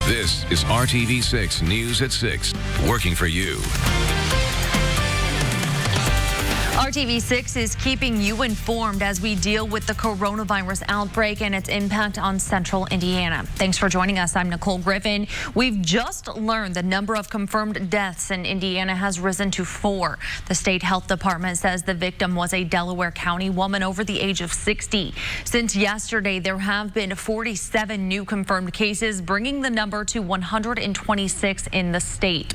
This is RTV6 News at 6, working for you. RTV6 is keeping you informed as we deal with the coronavirus outbreak and its impact on central Indiana. Thanks for joining us. I'm Nicole Griffin. We've just learned the number of confirmed deaths in Indiana has risen to 4. The state health department says the victim was a Delaware County woman over the age of 60. Since yesterday, there have been 47 new confirmed cases, bringing the number to 126 in the state.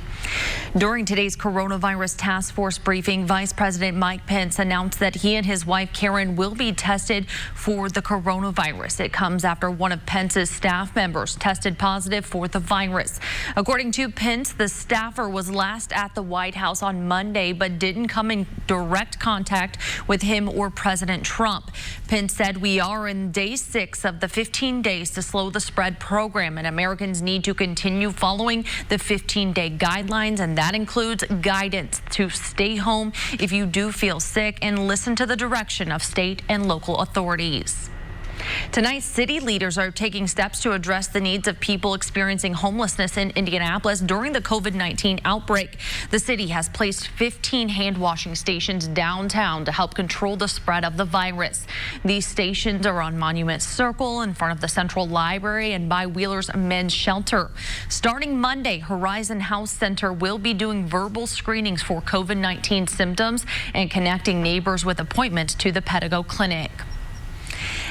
During today's coronavirus task force briefing, Vice President Mike Pence announced that he and his wife Karen will be tested for the coronavirus. It comes after one of Pence's staff members tested positive for the virus. According to Pence, the staffer was last at the White House on Monday but didn't come in direct contact with him or President Trump. Pence said, "We are in day 6 of the 15 days to slow the spread program, and Americans need to continue following the 15-day guidelines, and that includes guidance to stay home if you do feel sick and listen to the direction of state and local authorities." Tonight, city leaders are taking steps to address the needs of people experiencing homelessness in Indianapolis during the COVID-19 outbreak. The city has placed 15 hand washing stations downtown to help control the spread of the virus. These stations are on Monument Circle, in front of the Central Library, and by Wheeler's Men's Shelter. Starting Monday, Horizon House Center will be doing verbal screenings for COVID-19 symptoms and connecting neighbors with appointments to the Pedigo Clinic.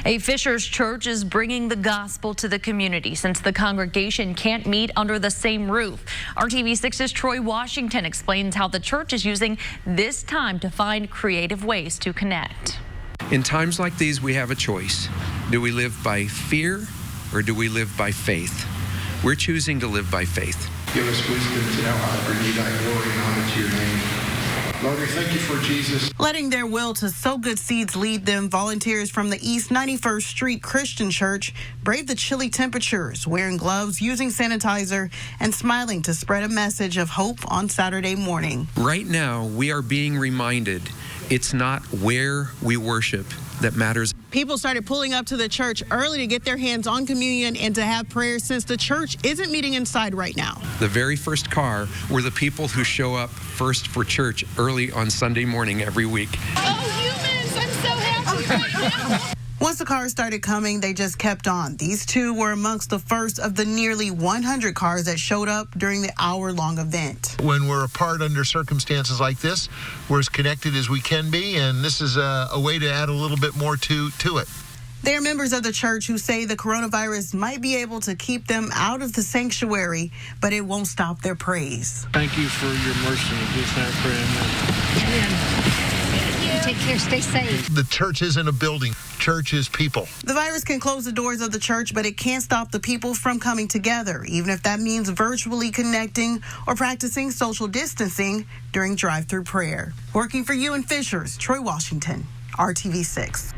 A Fisher's church is bringing the gospel to the community since the congregation can't meet under the same roof. RTV6's Troy Washington explains how the church is using this time to find creative ways to connect. In times like these, we have a choice. Do we live by fear or do we live by faith? We're choosing to live by faith. Give us wisdom to know how to bring you thy glory and honor to your name. Lord, we thank you for Jesus. Letting their will to sow good seeds lead them, volunteers from the East 91st Street Christian Church braved the chilly temperatures, wearing gloves, using sanitizer, and smiling to spread a message of hope on Saturday morning. Right now, we are being reminded it's not where we worship that matters. People started pulling up to the church early to get their hands on communion and to have prayer since the church isn't meeting inside right now. The very first car were the people who show up first for church early on Sunday morning every week. Oh, humans, I'm so happy right now. Once the cars started coming, they just kept on. These two were amongst the first of the nearly 100 cars that showed up during the hour-long event. When we're apart under circumstances like this, we're as connected as we can be, and this is a way to add a little bit more to it. They are members of the church who say the coronavirus might be able to keep them out of the sanctuary, but it won't stop their praise. Thank you for your mercy. Just our prayer. Amen. Take care, stay safe. The church isn't a building. Church is people. The virus can close the doors of the church, but it can't stop the people from coming together, even if that means virtually connecting or practicing social distancing during drive-through prayer. Working for you in Fishers, Troy Washington, RTV6.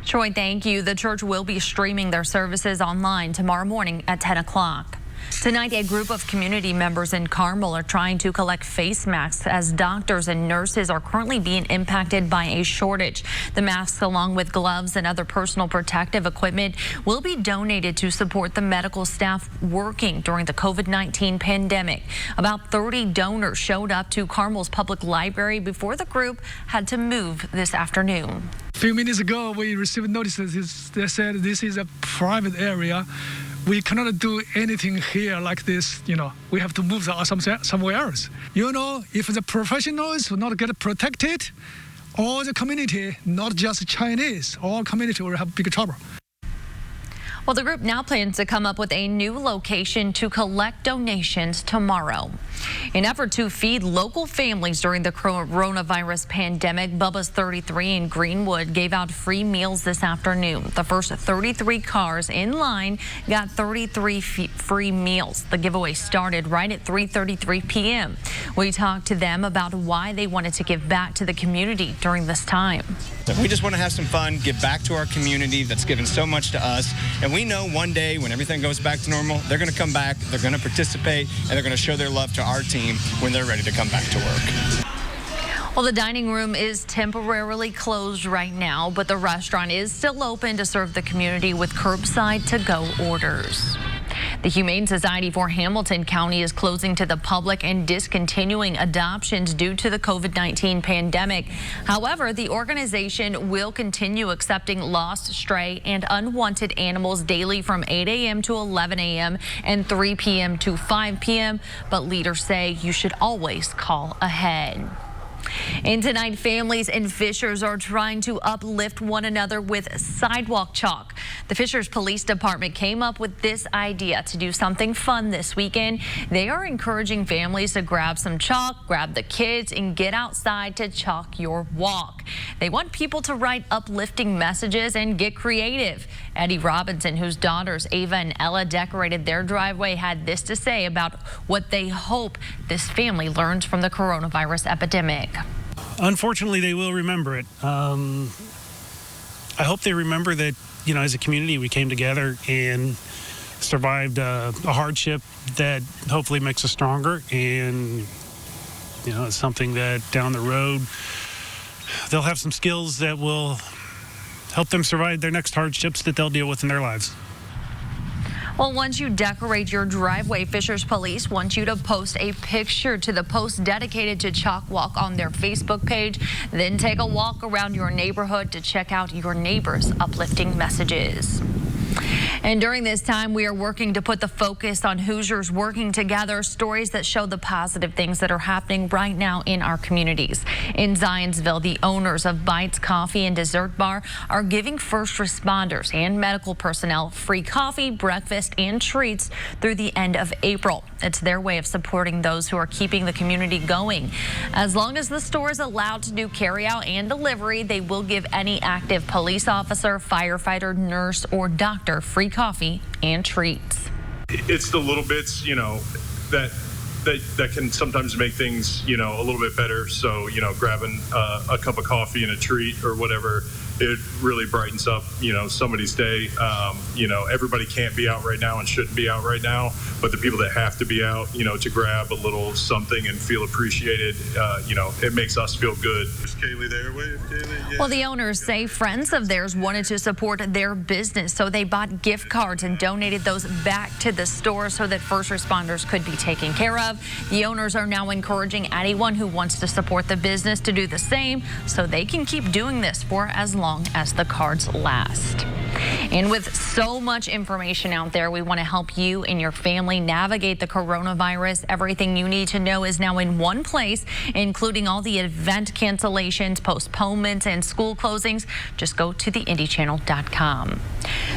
Troy, thank you. The church will be streaming their services online tomorrow morning at 10 o'clock. Tonight, a group of community members in Carmel are trying to collect face masks as doctors and nurses are currently being impacted by a shortage. The masks, along with gloves and other personal protective equipment, will be donated to support the medical staff working during the COVID-19 pandemic. About 30 donors showed up to Carmel's public library before the group had to move this afternoon. A few minutes ago, we received notices. They said this is a private area. We cannot do anything here like this, we have to move somewhere else. If the professionals will not get protected, all the community, not just Chinese, all community will have big trouble. Well, the group now plans to come up with a new location to collect donations tomorrow. In an effort to feed local families during the coronavirus pandemic, Bubba's 33 in Greenwood gave out free meals this afternoon. The first 33 cars in line got 33 free meals. The giveaway started right at 3:33 p.m. We talked to them about why they wanted to give back to the community during this time. We just want to have some fun, give back to our community that's given so much to us. And we know one day when everything goes back to normal, they're going to come back, they're going to participate, and they're going to show their love to our team when they're ready to come back to work. Well, the dining room is temporarily closed right now, but the restaurant is still open to serve the community with curbside to-go orders. The Humane Society for Hamilton County is closing to the public and discontinuing adoptions due to the COVID-19 pandemic. However, the organization will continue accepting lost, stray, and unwanted animals daily from 8 a.m. to 11 a.m. and 3 p.m. to 5 p.m. But leaders say you should always call ahead. And tonight, families in Fishers are trying to uplift one another with sidewalk chalk. The Fishers Police Department came up with this idea to do something fun this weekend. They are encouraging families to grab some chalk, grab the kids, and get outside to chalk your walk. They want people to write uplifting messages and get creative. Eddie Robinson, whose daughters Ava and Ella decorated their driveway, had this to say about what they hope this family learns from the coronavirus epidemic. Unfortunately, they will remember it. I hope they remember that, as a community, we came together and survived a hardship that hopefully makes us stronger. And, it's something that down the road, they'll have some skills that will help them survive their next hardships that they'll deal with in their lives. Well, once you decorate your driveway, Fishers Police want you to post a picture to the post dedicated to Chalk Walk on their Facebook page. Then take a walk around your neighborhood to check out your neighbors' uplifting messages. And during this time, we are working to put the focus on Hoosiers working together, stories that show the positive things that are happening right now in our communities. In Zionsville, the owners of Bites Coffee and Dessert Bar are giving first responders and medical personnel free coffee, breakfast, and treats through the end of April. It's their way of supporting those who are keeping the community going. As long as the store is allowed to do carryout and delivery, they will give any active police officer, firefighter, nurse, or doctor free coffee and treats. It's the little bits, that can sometimes make things, a little bit better. So, grabbing a cup of coffee and a treat or whatever, it really brightens up, somebody's day. Everybody can't be out right now and shouldn't be out right now, but the people that have to be out, to grab a little something and feel appreciated, it makes us feel good. Is Kaylee there? Wave, Kaylee? Yeah. Well, the owners say friends of theirs wanted to support their business, so they bought gift cards and donated those back to the store so that first responders could be taken care of. The owners are now encouraging anyone who wants to support the business to do the same so they can keep doing this for as long as the cards last. And with so much information out there, we want to help you and your family navigate the coronavirus. Everything you need to know is now in one place, including all the event cancellations, postponements, and school closings. Just go to theindychannel.com.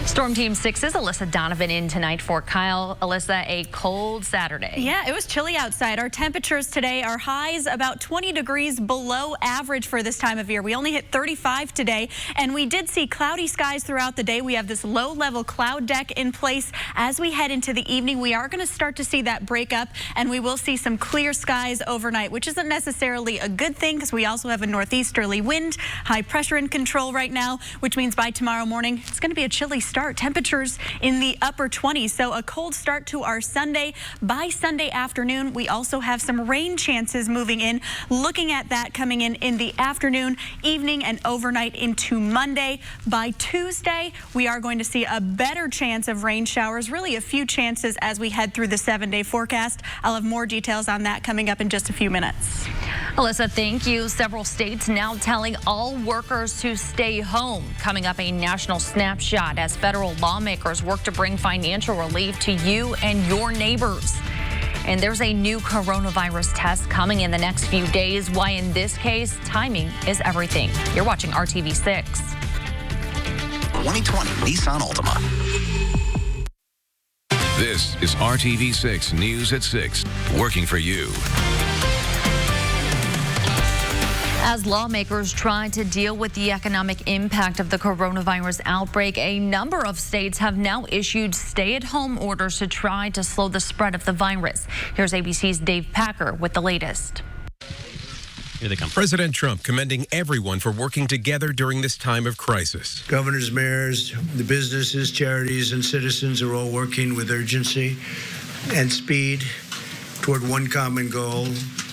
Storm Team 6's Alyssa Donovan in tonight for Kyle. Alyssa, a cold Saturday. Yeah, it was chilly outside. Our temperatures today are highs about 20 degrees below average for this time of year. We only hit 35 today, and we did see cloudy skies throughout the day. We have this low-level cloud deck in place. As we head into the evening, we are going to start to see that break up, and we will see some clear skies overnight, which isn't necessarily a good thing because we also have a northeasterly wind, high pressure in control right now, which means by tomorrow morning, it's going to be a chilly start. Temperatures in the upper 20s, so a cold start to our Sunday. By Sunday afternoon, we also have some rain chances moving in. Looking at that coming in the afternoon, evening, and overnight into Monday. By Tuesday, we are going to see a better chance of rain showers, really a few chances as we head through the 7-day forecast. I'll have more details on that coming up in just a few minutes. Alyssa, thank you. Several states now telling all workers to stay home. Coming up, a national snapshot as federal lawmakers work to bring financial relief to you and your neighbors. And there's a new coronavirus test coming in the next few days. Why, in this case, timing is everything. You're watching RTV6. 2020 Nissan Altima. This is RTV6 News at 6, working for you. As lawmakers try to deal with the economic impact of the coronavirus outbreak, a number of states have now issued stay-at-home orders to try to slow the spread of the virus. Here's ABC's Dave Packer with the latest. Here they come. President Trump commending everyone for working together during this time of crisis. Governors, mayors, the businesses, charities, and citizens are all working with urgency and speed toward one common goal,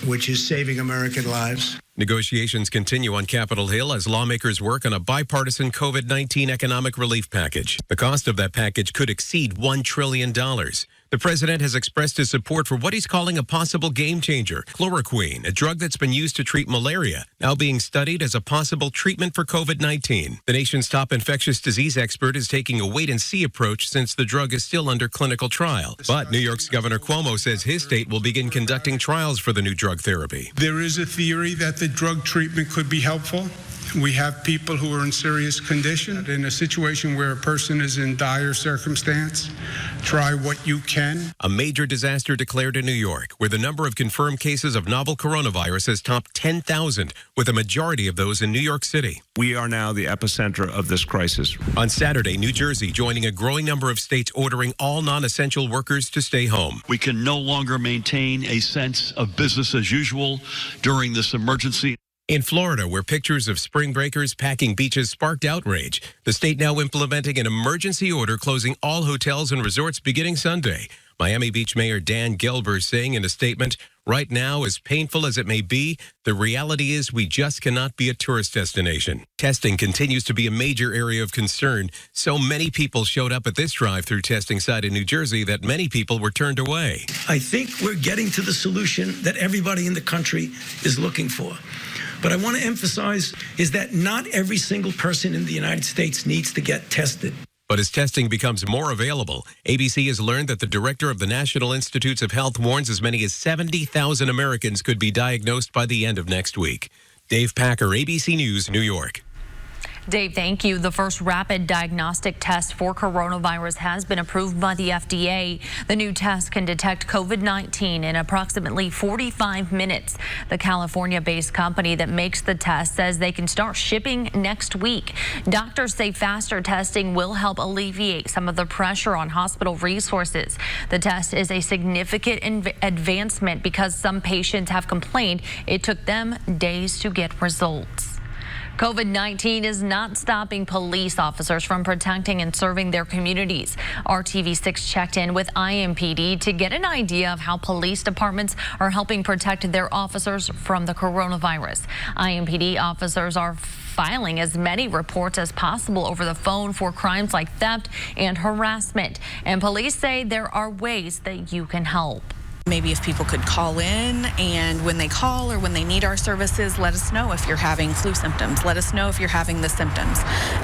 which is saving American lives. Negotiations continue on Capitol Hill as lawmakers work on a bipartisan COVID-19 economic relief package. The cost of that package could exceed $1 trillion. The president has expressed his support for what he's calling a possible game changer, chloroquine, a drug that's been used to treat malaria, now being studied as a possible treatment for COVID-19. The nation's top infectious disease expert is taking a wait-and-see approach since the drug is still under clinical trial. But New York's Governor Cuomo says his state will begin conducting trials for the new drug therapy. There is a theory that the drug treatment could be helpful. We have people who are in serious condition. In a situation where a person is in dire circumstance, try what you can. A major disaster declared in New York, where the number of confirmed cases of novel coronavirus has topped 10,000, with a majority of those in New York City. We are now the epicenter of this crisis. On Saturday, New Jersey joining a growing number of states ordering all non-essential workers to stay home. We can no longer maintain a sense of business as usual during this emergency. In Florida, where pictures of spring breakers packing beaches sparked outrage, the state now implementing an emergency order closing all hotels and resorts beginning Sunday. Miami Beach Mayor Dan Gelber saying in a statement, "Right now, as painful as it may be, the reality is we just cannot be a tourist destination." Testing continues to be a major area of concern. So many people showed up at this drive-through testing site in New Jersey that many people were turned away. I think we're getting to the solution that everybody in the country is looking for. But I want to emphasize is that not every single person in the United States needs to get tested. But as testing becomes more available, ABC has learned that the director of the National Institutes of Health warns as many as 70,000 Americans could be diagnosed by the end of next week. Dave Packer, ABC News, New York. Dave, thank you. The first rapid diagnostic test for coronavirus has been approved by the FDA. The new test can detect COVID-19 in approximately 45 minutes. The California-based company that makes the test says they can start shipping next week. Doctors say faster testing will help alleviate some of the pressure on hospital resources. The test is a significant advancement because some patients have complained it took them days to get results. COVID-19 is not stopping police officers from protecting and serving their communities. RTV6 checked in with IMPD to get an idea of how police departments are helping protect their officers from the coronavirus. IMPD officers are filing as many reports as possible over the phone for crimes like theft and harassment. And police say there are ways that you can help. Maybe if people could call in, and when they call or when they need our services, let us know if you're having flu symptoms. Let us know if you're having the symptoms.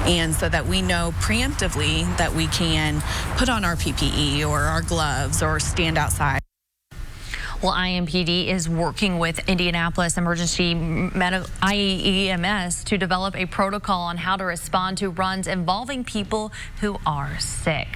And so that we know preemptively that we can put on our PPE or our gloves or stand outside. Well, IMPD is working with Indianapolis Emergency IEMS to develop a protocol on how to respond to runs involving people who are sick.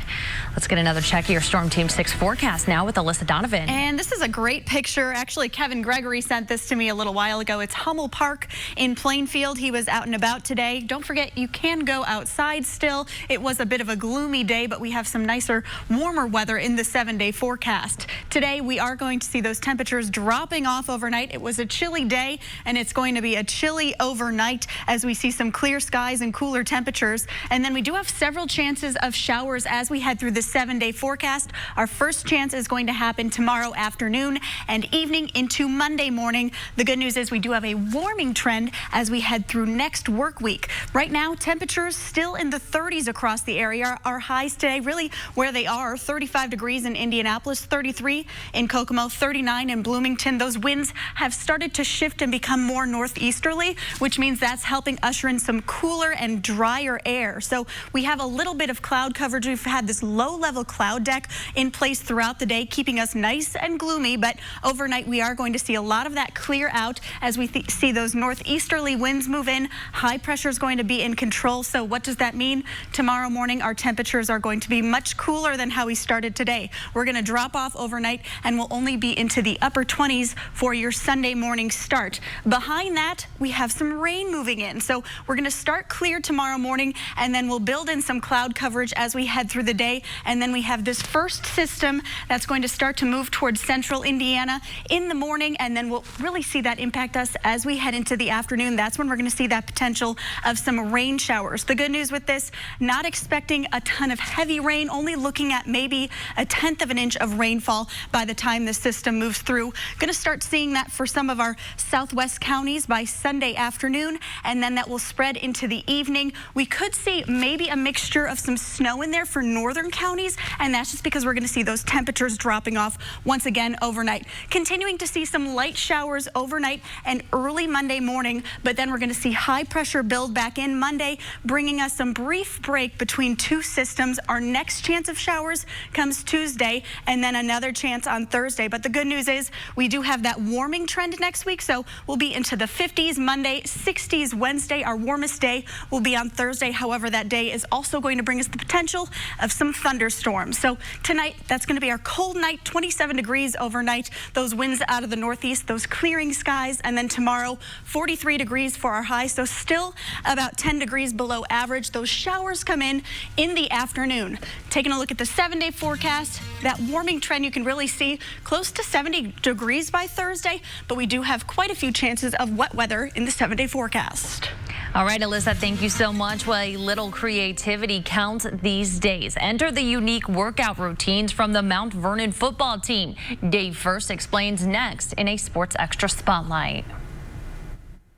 Let's get another check of your Storm Team 6 forecast now with Alyssa Donovan. And this is a great picture. Actually, Kevin Gregory sent this to me a little while ago. It's Hummel Park in Plainfield. He was out and about today. Don't forget, you can go outside still. It was a bit of a gloomy day, but we have some nicer, warmer weather in the 7-day forecast. Today, we are going to see those temperatures dropping off overnight. It was a chilly day, and it's going to be a chilly overnight as we see some clear skies and cooler temperatures. And then we do have several chances of showers as we head through the 7-day forecast. Our first chance is going to happen tomorrow afternoon and evening into Monday morning. The good news is we do have a warming trend as we head through next work week. Right now, temperatures still in the 30s across the area. Our highs today really where they are, 35 degrees in Indianapolis, 33 in Kokomo, 39 in Bloomington. Those winds have started to shift and become more northeasterly, which means that's helping usher in some cooler and drier air. So we have a little bit of cloud coverage. We've had this low-level cloud deck in place throughout the day, keeping us nice and gloomy, but overnight we are going to see a lot of that clear out as we see those northeasterly winds move in. High pressure is going to be in control. So what does that mean? Tomorrow morning, our temperatures are going to be much cooler than how we started today. We're going to drop off overnight and we'll only be into the upper 20s for your Sunday morning start. Behind that, we have some rain moving in. So we're going to start clear tomorrow morning, and then we'll build in some cloud coverage as we head through the day. And then we have this first system that's going to start to move towards central Indiana in the morning, and then we'll really see that impact us as we head into the afternoon. That's when we're going to see that potential of some rain showers. The good news with this, not expecting a ton of heavy rain, only looking at maybe 1/10 of an inch of rainfall by the time the system moves through. Going to start seeing that for some of our southwest counties by Sunday afternoon, and then that will spread into the evening. We could see maybe a mixture of some snow in there for northern counties, and that's just because we're going to see those temperatures dropping off once again overnight. Continuing to see some light showers overnight and early Monday morning, but then we're going to see high pressure build back in Monday, bringing us some brief break between two systems. Our next chance of showers comes Tuesday, and then another chance on Thursday. But the good news is we do have that warming trend next week, so we'll be into the 50s Monday, 60s Wednesday. Our warmest day will be on Thursday. However, that day is also going to bring us the potential of some thunderstorms. So tonight, that's going to be our cold night, 27 degrees overnight. Those winds out of the northeast, those clearing skies, and then tomorrow, 43 degrees for our high, so still about 10 degrees below average. Those showers come in the afternoon. Taking a look at the 7-day forecast, that warming trend you can really see close to 70 degrees by Thursday, but we do have quite a few chances of wet weather in the 7-day forecast. All right, Alyssa, thank you so much. Well, a little creativity counts these days. Enter the unique workout routines from the Mount Vernon football team. Dave First explains next in a Sports Extra Spotlight.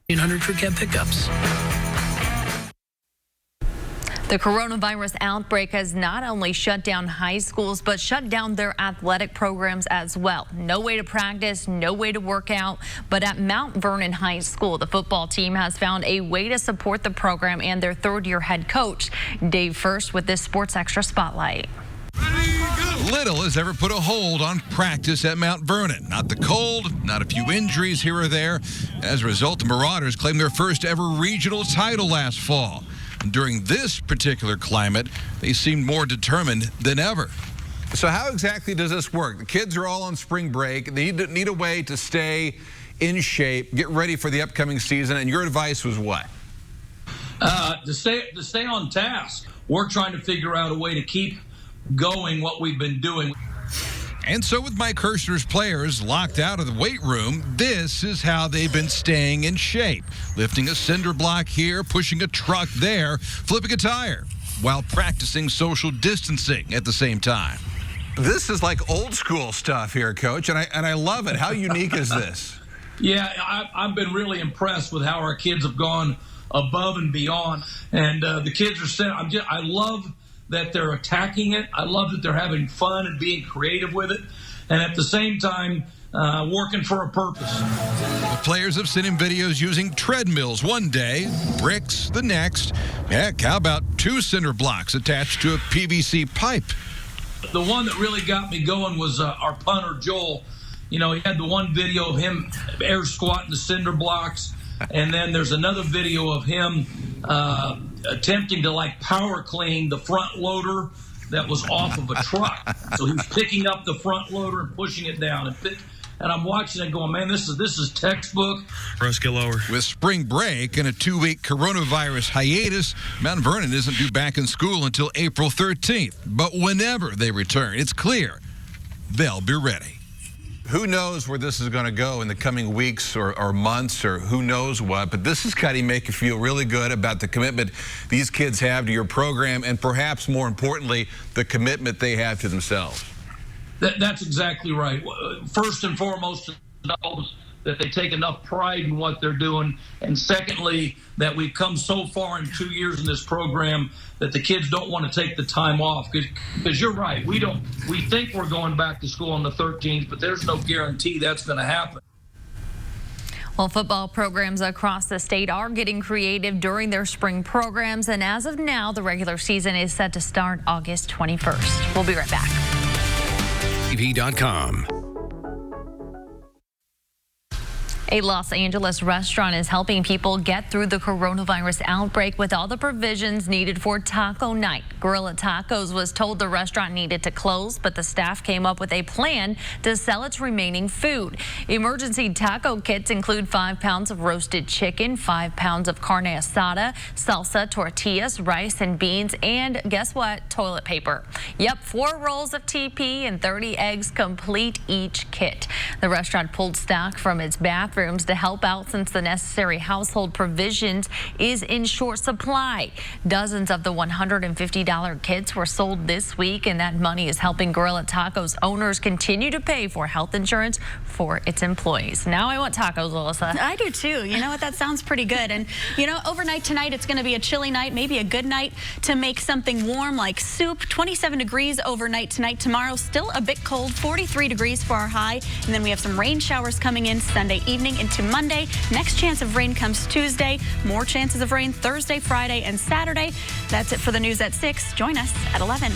100 crew cab pickups. The coronavirus outbreak has not only shut down high schools, but shut down their athletic programs as well. No way to practice, no way to work out. But at Mount Vernon High School, the football team has found a way to support the program and their third-year head coach. Dave First with this Sports Extra Spotlight. Little has ever put a hold on practice at Mount Vernon. Not the cold, not a few injuries here or there. As a result, the Marauders claimed their first ever regional title last fall. During this particular climate, they seemed more determined than ever. So how exactly does this work? The kids are all on spring break. They need a way to stay in shape, get ready for the upcoming season, and your advice was what? To stay on task. We're trying to figure out a way to keep going what we've been doing. And so with Mike Hershner's players locked out of the weight room, this is how they've been staying in shape. Lifting a cinder block here, pushing a truck there, flipping a tire, while practicing social distancing at the same time. This is like old school stuff here, Coach, and I love it. How unique is this? Yeah, I've been really impressed with how our kids have gone above and beyond. And the kids are saying, I love that they're attacking it. I love that they're having fun and being creative with it, and at the same time working for a purpose. The players have sent in videos using treadmills one day, bricks the next. Heck, how about 2 cinder blocks attached to a PVC pipe? The one that really got me going was our punter, Joel. You know, he had the one video of him air squatting the cinder blocks, and then there's another video of him attempting to like power clean the front loader that was off of a truck. So he's picking up the front loader and pushing it down. And I'm watching it going, man, this is textbook. Press get lower. With spring break and a 2-week coronavirus hiatus, Mount Vernon isn't due back in school until April 13th. But whenever they return, it's clear they'll be ready. Who knows where this is going to go in the coming weeks or months or who knows what, but this has got to make you feel really good about the commitment these kids have to your program and perhaps more importantly, the commitment they have to themselves. That's exactly right. First and foremost, that they take enough pride in what they're doing, and secondly, that we've come so far in 2 years in this program that the kids don't want to take the time off. Because you're right, we think we're going back to school on the 13th, but there's no guarantee that's going to happen. Well, football programs across the state are getting creative during their spring programs, and as of now, the regular season is set to start August 21st. We'll be right back. TV.com. A Los Angeles restaurant is helping people get through the coronavirus outbreak with all the provisions needed for taco night. Gorilla Tacos was told the restaurant needed to close, but the staff came up with a plan to sell its remaining food. Emergency taco kits include 5 pounds of roasted chicken, 5 pounds of carne asada, salsa, tortillas, rice and beans, and guess what? Toilet paper. Yep, 4 rolls of TP and 30 eggs complete each kit. The restaurant pulled stock from its bathroom classrooms to help out since the necessary household provisions is in short supply. Dozens of the $150 kits were sold this week, and that money is helping Gorilla Tacos owners continue to pay for health insurance for its employees. Now I want tacos, Alyssa. I do too. You know what? That sounds pretty good. And you know, overnight tonight, it's going to be a chilly night, maybe a good night to make something warm like soup. 27 degrees overnight tonight. Tomorrow, still a bit cold, 43 degrees for our high. And then we have some rain showers coming in Sunday evening into Monday. Next chance of rain comes Tuesday. More chances of rain Thursday, Friday, and Saturday. That's it for the news at 6. Join us at 11.